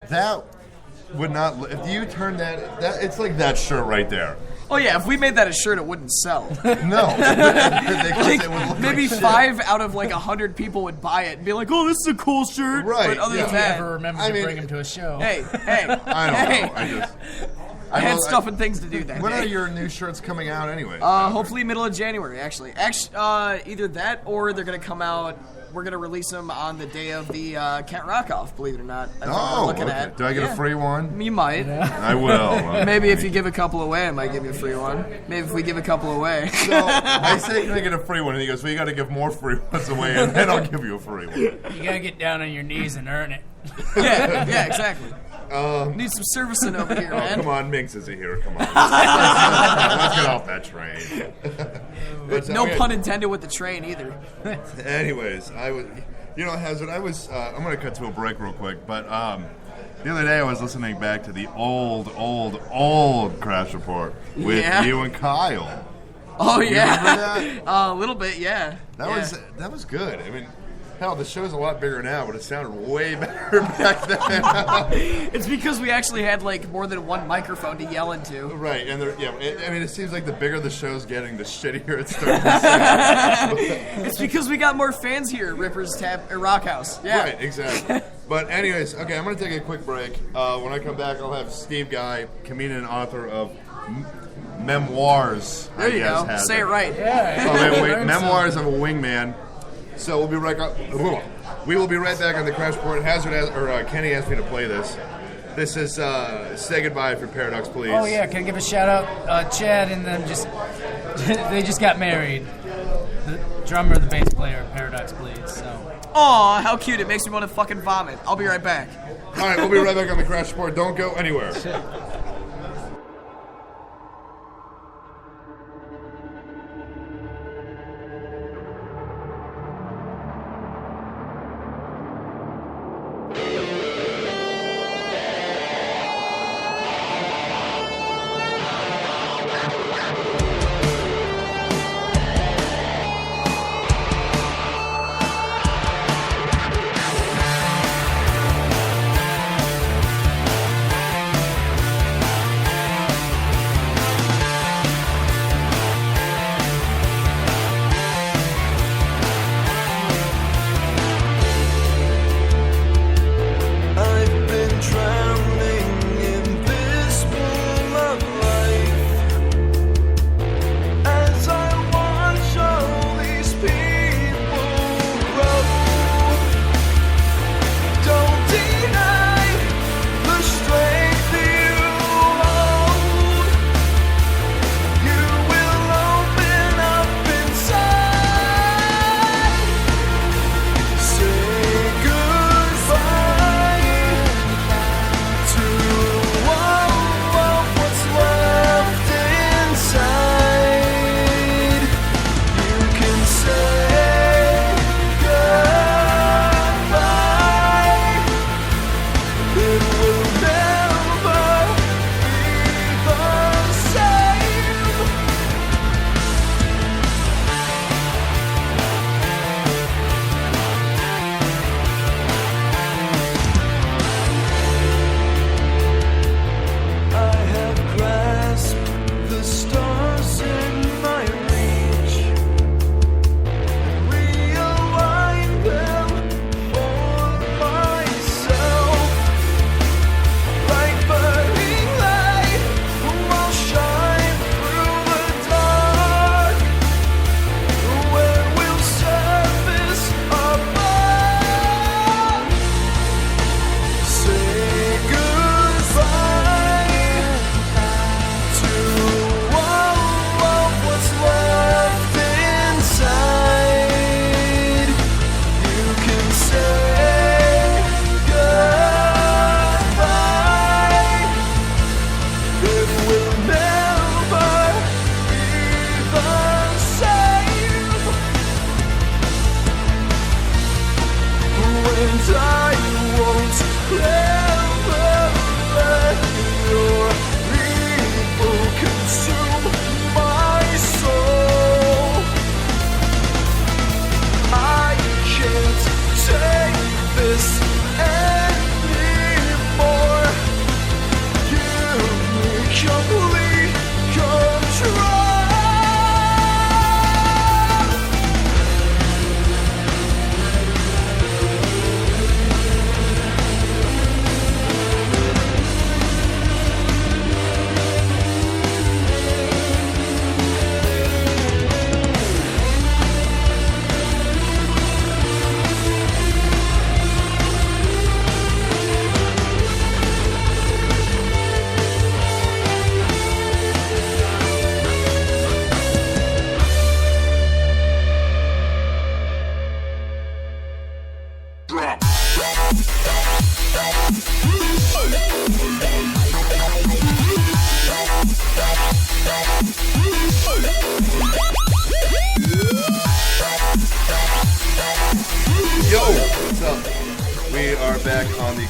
That would not. If you turn that it's like that shirt right there. Oh yeah, if we made that a shirt, it wouldn't sell. No. Maybe 5 out of 100 people would buy it and be like, "Oh, this is a cool shirt." Right. But other yeah. than that, Never remember to bring him to a show. Hey. I don't know. I had stuff and things to do that When day. are your new shirts coming out anyway? Hopefully middle of January, actually. Either that or they're going to come out. We're going to release them on the day of the Kent Rock-Off, believe it or not. That's what we're looking at. Do I get a free one? You might. Yeah. I will. Maybe if you give a couple away, I might give you a free one. Maybe if we give a couple away. So I say, can I get a free one? And he goes, well, you got to give more free ones away, and then I'll give you a free one. You gotta get down on your knees and earn it. Yeah, exactly. Need some servicing over here, man. Come on, Minx isn't here. Come on. Let's get off that train. No pun intended with the train either. Anyways, Hazard, I'm going to cut to a break real quick, but the other day I was listening back to the old Crash Report with you and Kyle. Oh, You yeah. remember that? A little bit, yeah. That was good. I mean, hell, the show's a lot bigger now, but it sounded way better back then. It's because we actually had more than one microphone to yell into. Right, and it seems like the bigger the show's getting, the shittier it's starting to sound. It's because we got more fans here at Ripper's Rock House. Yeah. Right, exactly. But anyways, okay, I'm going to take a quick break. When I come back, I'll have Steve Guy, comedian and author of Memoirs. There you go. Say it right. Yeah. Wait. Memoirs of a Wingman. So we will be right back on the Crash Report. Kenny asked me to play this. This is Say Goodbye for Paradox, Please. Oh yeah, can I give a shout out? Chad and them they just got married. The drummer, the bass player, Paradox Please. So. Aw, how cute. It makes me want to fucking vomit. I'll be right back. All right, we'll be right back on the Crash Report. Don't go anywhere.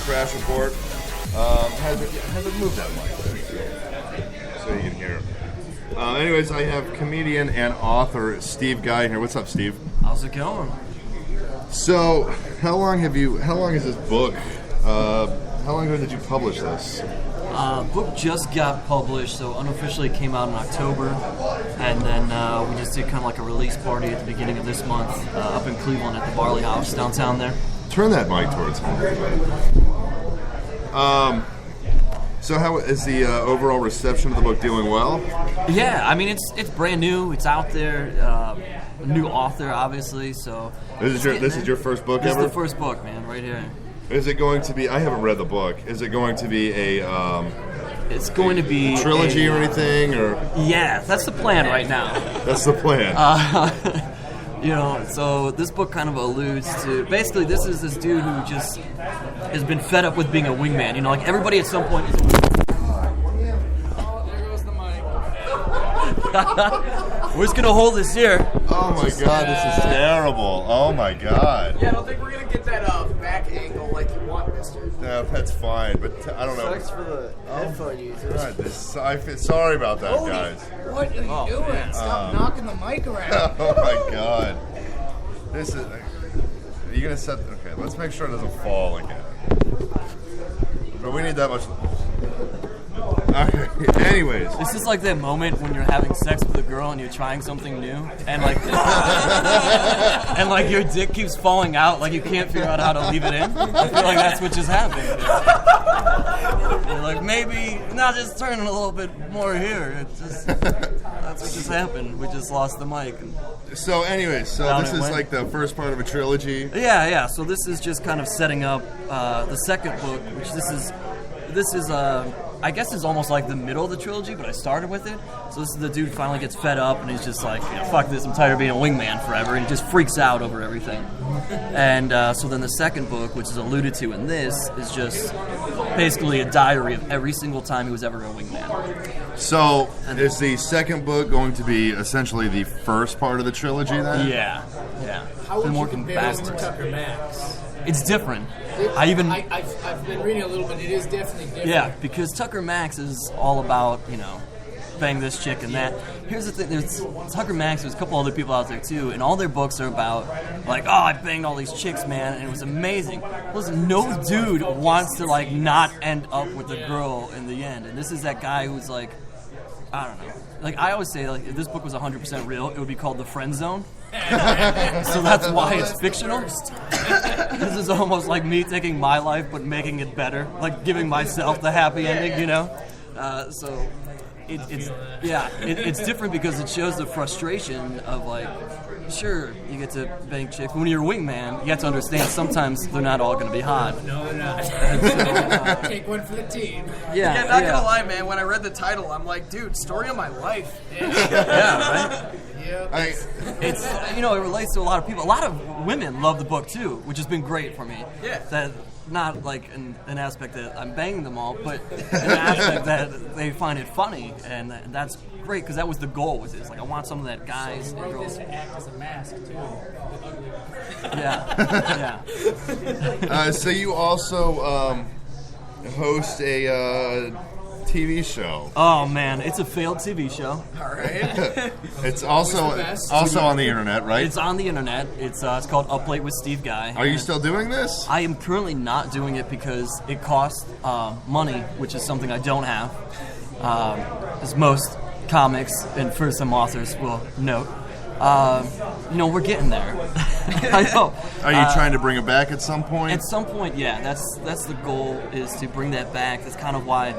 Crash Report. Has it moved that mic so you can hear? Anyways, I have comedian and author Steve Guy here. What's up, Steve? How's it going? So, how long is this book? How long ago did you publish this? Book just got published, so unofficially it came out in October, and then we just did kind of like a release party at the beginning of this month up in Cleveland at the Barley House downtown there. Turn that mic towards me. So how is the overall reception of the book doing well? Yeah, I mean it's brand new, it's out there, a new author obviously, so This is your first book This ever? is the first book, man, right here. Is it going to be? I haven't read the book. Is it going to be a? It's going to be trilogy or anything, or? Yeah, that's the plan right now. That's the plan. So this book kind of alludes to, basically this is this dude who just has been fed up with being a wingman. You know, like everybody at some point is a wingman. Oh, there goes the mic. We're just going to hold this here. Oh my god, this is terrible. Oh my god. Yeah, I don't think we're gonna get that back angle like you want, mister. No, that's fine, but I don't know. Sucks for the headphone users. God, I feel sorry about that, guys. What are you doing? man. Stop knocking the mic around. Oh my god. This is. Are you gonna set? Okay, let's make sure it doesn't fall again. But we need that much. Okay. Anyways. This is like that moment when you're having sex with a girl and you're trying something new, and like, and like your dick keeps falling out, like you can't figure out how to leave it in. I feel like that's what just happened. You're like, maybe not just turning a little bit more here. It's just that's what just happened. We just lost the mic. So, anyways, Down this it is went. like the first part of a trilogy. Yeah. So this is just kind of setting up the second book, which this is I guess is almost like the middle of the trilogy, but I started with it. So this is the dude finally gets fed up and he's just like, fuck this, I'm tired of being a wingman forever, and he just freaks out over everything. And so then the second book, which is alluded to in this, is just basically a diary of every single time he was ever a wingman. So, is the second book going to be essentially the first part of the trilogy then? Yeah. How would Been you working compare this to backwards. Tucker Max? It's different. I've been reading a little bit. It is definitely different. Yeah, because Tucker Max is all about, bang this chick and that. Here's the thing, there's Tucker Max, there's a couple other people out there too, and all their books are about, like, oh, I banged all these chicks, man, and it was amazing. Listen, no dude wants to, like, not end up with a girl in the end. And this is that guy who's like, I don't know. Like, I always say, like, if this book was 100% real, it would be called The Friend Zone. So that's why it's fictional. This is almost like me taking my life but making it better, like giving myself the happy ending, So it's different because it shows the frustration of, like, sure, you get to bang chicks. When you're a wingman, you have to understand sometimes they're not all going to be hot. No, they're not. Take one for the team. Yeah, not gonna lie, man. When I read the title, I'm like, dude, story of my life. Yeah, right? Yeah. It's it relates to a lot of people. A lot of women love the book too, which has been great for me. Yeah. That not like an aspect that I'm banging them all, but an aspect that they find it funny, and that's great because that was the goal with this. Like, I want some of that guys and girls. To act as a mask too. Yeah. So you also host a TV show. Oh man, it's a failed TV show. All right. It's also on the internet, right? It's on the internet. It's called Up Late with Steve Guy. Are you still doing this? I am currently not doing it because it costs money, which is something I don't have, as most comics and first-time authors will note. We're getting there. I know. Are you trying to bring it back at some point? At some point, yeah. That's the goal, is to bring that back. That's kind of why.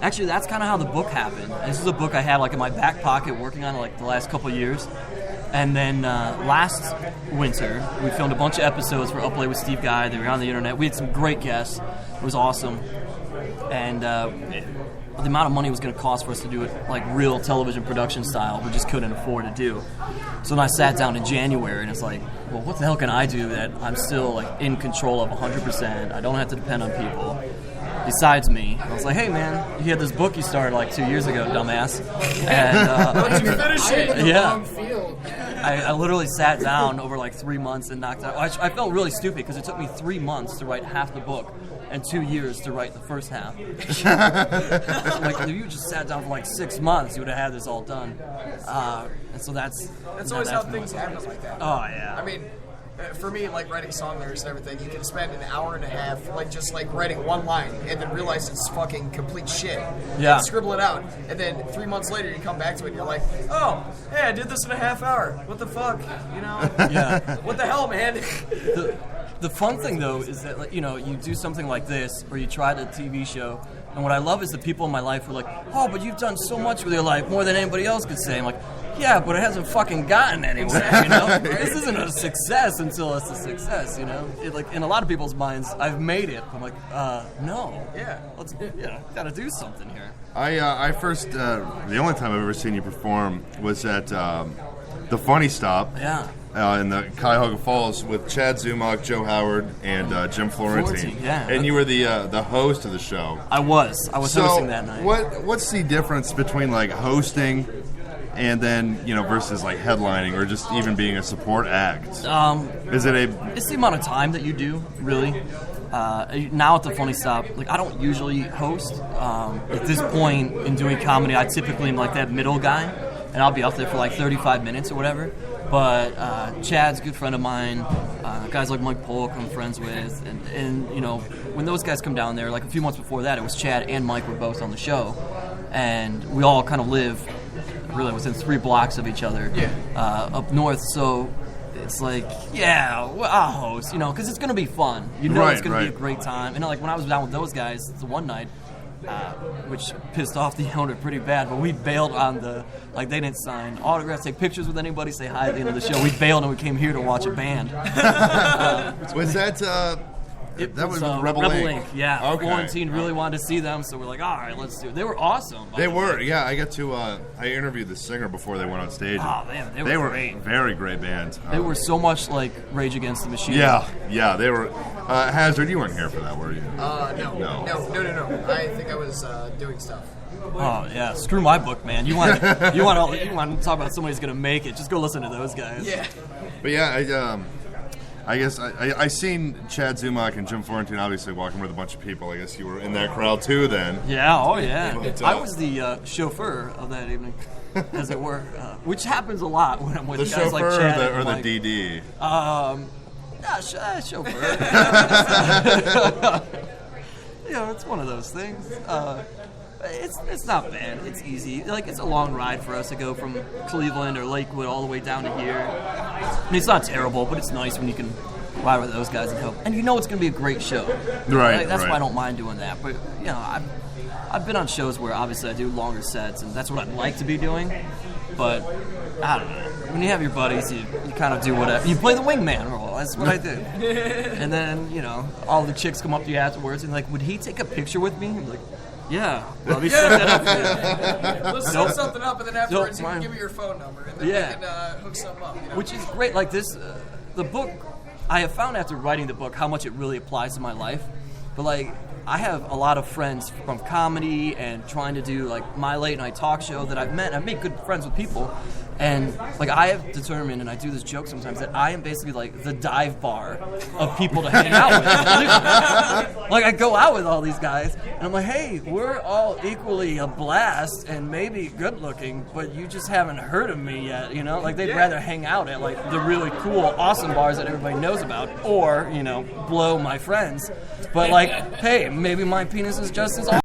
Actually, that's kind of how the book happened. This is a book I had like in my back pocket working on it like the last couple of years. And then last winter, we filmed a bunch of episodes for Up Late with Steve Guy. They were on the internet. We had some great guests. It was awesome. And the amount of money it was going to cost for us to do it like real television production style, we just couldn't afford to do. So then I sat down in January and it's like, well, what the hell can I do that I'm still like in control of 100%? I don't have to depend on people besides me. I was like, hey man, you had this book you started like 2 years ago, dumbass. And But you finish it. In the Yeah. wrong field. I literally sat down over like 3 months and knocked out. I felt really stupid because it took me 3 months to write half the book. and 2 years to write the first half. So, like, if you just sat down for like 6 months, you would have had this all done. And so that's always how things happen like that. Oh yeah. I mean, for me, like writing song lyrics and everything, you can spend an hour and a half, like just like writing one line, and then realize it's fucking complete shit. Yeah. And scribble it out, and then 3 months later, you come back to it, and you're like, oh, hey, I did this in a half hour. What the fuck, you know? Yeah. What the hell, man? The fun thing, though, is that, like, you know, you do something like this, or you try the TV show, and what I love is the people in my life who are like, oh, but you've done so much with your life, more than anybody else could say. I'm like, yeah, but it hasn't fucking gotten anywhere, you know? This isn't a success until it's a success, you know? Like, in a lot of people's minds, I've made it. I'm like, no. Yeah. Gotta do something here. I first, the only time I've ever seen you perform was at the Funny Stop. Yeah. In the Cuyahoga Falls with Chad Zumach, Joe Howard, and Jim Florentine. Yeah. And you were the host of the show. I was hosting that night. What's the difference between like hosting and then, you know, versus like headlining or just even being a support act? It's It's the amount of time that you do, really. Now at the Funny Stop, like I don't usually host. At this point in doing comedy, I typically am like that middle guy, and I'll be up there for like 35 minutes or whatever. But Chad's a good friend of mine. Guys like Mike Polk I'm friends with, and you know, when those guys come down there, like a few months before that, it was Chad and Mike were both on the show, and we all kind of live really within 3 blocks of each other up north. So it's like, yeah, well, I'll host, you know, because it's gonna be fun. You know, it's gonna be a great time. And like when I was down with those guys, the one night. Which pissed off the owner pretty bad, but we bailed on they didn't sign autographs, take pictures with anybody, say hi at the end of the show. We bailed and we came here to watch a band. Was that that was Rebel Inc. Yeah. Okay. Florentine really wanted to see them, so we're like, all right, let's do it. They were awesome. They were, yeah. I got to I interviewed the singer before they went on stage. Oh man, they were great. Very great band. They were so much like Rage Against the Machine. Yeah, they were. Hazard, you weren't here for that, were you? No. I think I was doing stuff. Oh yeah, screw my book, man. You want to talk about somebody who's gonna make it? Just go listen to those guys. Yeah. But yeah, I guess I seen Chad Zumach and Jim Florentine obviously walking with a bunch of people. I guess you were in that crowd too then. Yeah, oh yeah. But, I was the chauffeur of that evening, as it were, which happens a lot when I'm with the guys chauffeur like Chad or the Mike. DD? Chauffeur. You know, it's one of those things. It's not bad. It's easy. Like, it's a long ride for us to go from Cleveland or Lakewood all the way down to here. I mean, it's not terrible, but it's nice when you can ride with those guys and help. And you know it's going to be a great show. Right. That's why I don't mind doing that. But, you know, I've been on shows where obviously I do longer sets, and that's what I'd like to be doing. But, I don't know. When you have your buddies, you kind of do whatever. You play the wingman role. That's what I do. And then, you know, all the chicks come up to you afterwards and like, would he take a picture with me? I'm like, yeah. Let me set that up for you. Let's set something up, and then afterwards you can give me your phone number, and then we can hook something up. You know? Which is great. Like this, the book, I have found after writing the book how much it really applies to my life. But like, I have a lot of friends from comedy and trying to do like my late night talk show that I've met. I've made good friends with people. And like I have determined, and I do this joke sometimes, that I am basically like the dive bar of people to hang out with. Like I go out with all these guys, and I'm like, hey, we're all equally a blast and maybe good looking, but you just haven't heard of me yet, you know? Like they'd rather hang out at like the really cool, awesome bars that everybody knows about, or, you know, blow my friends. But like, hey, maybe my penis is just as awesome.